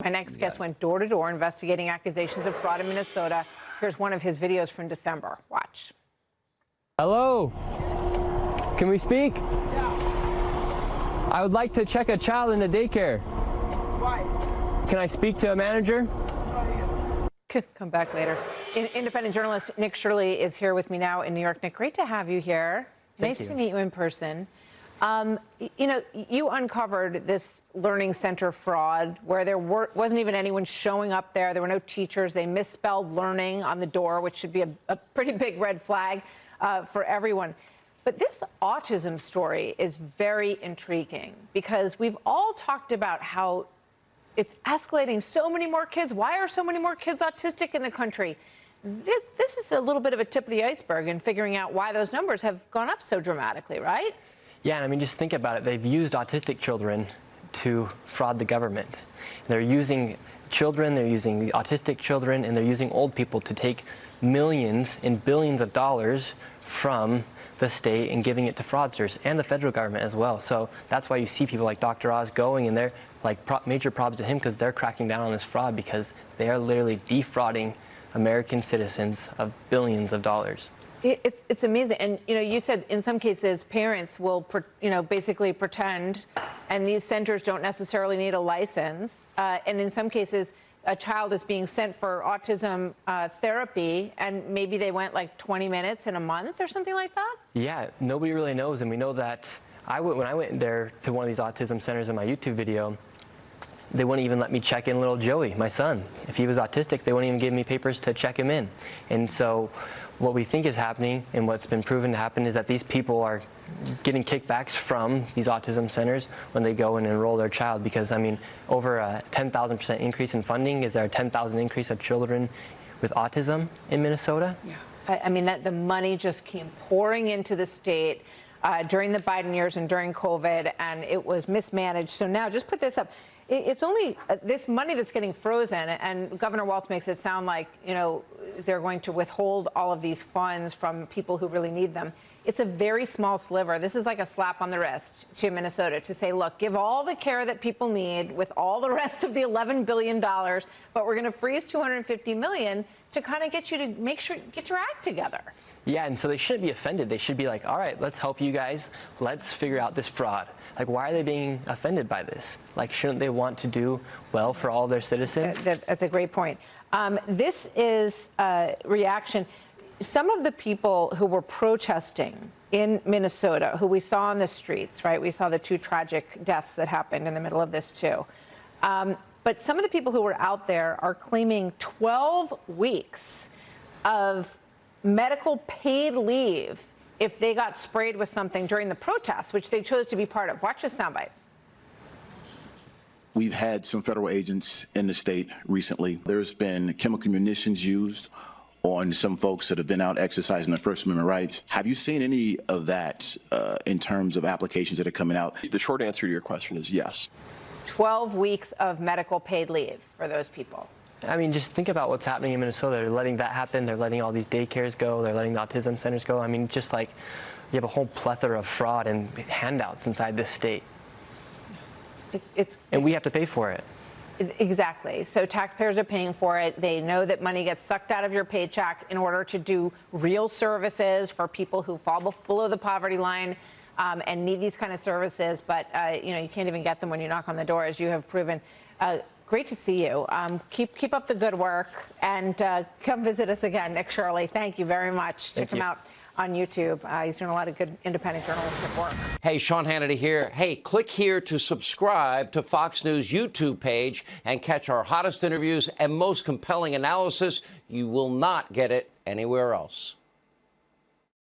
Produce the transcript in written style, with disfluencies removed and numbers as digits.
My next guest went door to door investigating accusations of fraud in Minnesota. Here's one of his videos from December. Watch. Hello. Can we speak? Yeah. I would like to check a child in the daycare. Why? Can I speak to a manager? Come back later. Independent journalist Nick Shirley is here with me now in New York. Nick, great to have you here. Nice to meet you in person. You know, you uncovered this learning center fraud where there wasn't even anyone showing up there. There were no teachers. They misspelled learning on the door, which should be a pretty big red flag for everyone. But this autism story is very intriguing because we've all talked about how it's escalating. So many more kids. Why are so many more kids autistic in the country? This is a little bit of a tip of the iceberg in figuring out why those numbers have gone up so dramatically, right? Yeah, and I mean, just think about it. They've used autistic children to fraud the government. They're using children, they're using the autistic children, and they're using old people to take millions and billions of dollars from the state and giving it to fraudsters and the federal government as well. So that's why you see people like Dr. Oz going, and they're like major props to him because they're cracking down on this fraud because they are literally defrauding American citizens of billions of dollars. It's amazing. And, you know, you said in some cases parents will, basically pretend, and these centers don't necessarily need a license. And in some cases, a child is being sent for autism therapy, and maybe they went like 20 minutes in a month or something like that? Yeah, nobody really knows. And we know that when I went there to one of these autism centers in my YouTube video, they wouldn't even let me check in little Joey, my son. If he was autistic, they wouldn't even give me papers to check him in. And so what we think is happening and what's been proven to happen is that these people are getting kickbacks from these autism centers when they go and enroll their child because, I mean, over a 10,000% increase in funding. Is there a 10,000 increase of children with autism in Minnesota? Yeah. I mean, the money just came pouring into the state during the Biden years and during COVID, and it was mismanaged. So now just put this up. It's only this money that's getting frozen, and Governor Walz makes it sound like, you know, they're going to withhold all of these funds from people who really need them. It's a very small sliver. This is like a slap on the wrist to Minnesota to say, look, give all the care that people need with all the rest of the $11 billion, but we're going to freeze $250 million to kind of get you to get your act together. Yeah, and so they shouldn't be offended. They should be like, all right, let's help you guys. Let's figure out this fraud. Like, why are they being offended by this? Like, shouldn't they want to do well for all of their citizens? That's a great point. This is a reaction. Some of the people who were protesting in Minnesota, who we saw on the streets, right? We saw the two tragic deaths that happened in the middle of this, too. But some of the people who were out there are claiming 12 weeks of medical paid leave if they got sprayed with something during the protests, which they chose to be part of. Watch this soundbite. We've had some federal agents in the state recently. There's been chemical munitions used on some folks that have been out exercising their First Amendment rights. Have you seen any of that in terms of applications that are coming out? The short answer to your question is yes. 12 weeks of medical paid leave for those people. I mean, just think about what's happening in Minnesota. They're letting that happen. They're letting all these daycares go. They're letting the autism centers go. I mean, just like you have a whole plethora of fraud and handouts inside this state. And we have to pay for it. Exactly. So taxpayers are paying for it. They know that money gets sucked out of your paycheck in order to do real services for people who fall below the poverty line and need these kind of services. But, you know, you can't even get them when you knock on the door, as you have proven. Great to see you. Keep up the good work, and come visit us again, Nick Shirley. Thank you very much. Check him out on YouTube. He's doing a lot of good independent journalistic work. Hey, Sean Hannity here. Hey, click here to subscribe to Fox News YouTube page and catch our hottest interviews and most compelling analysis. You will not get it anywhere else.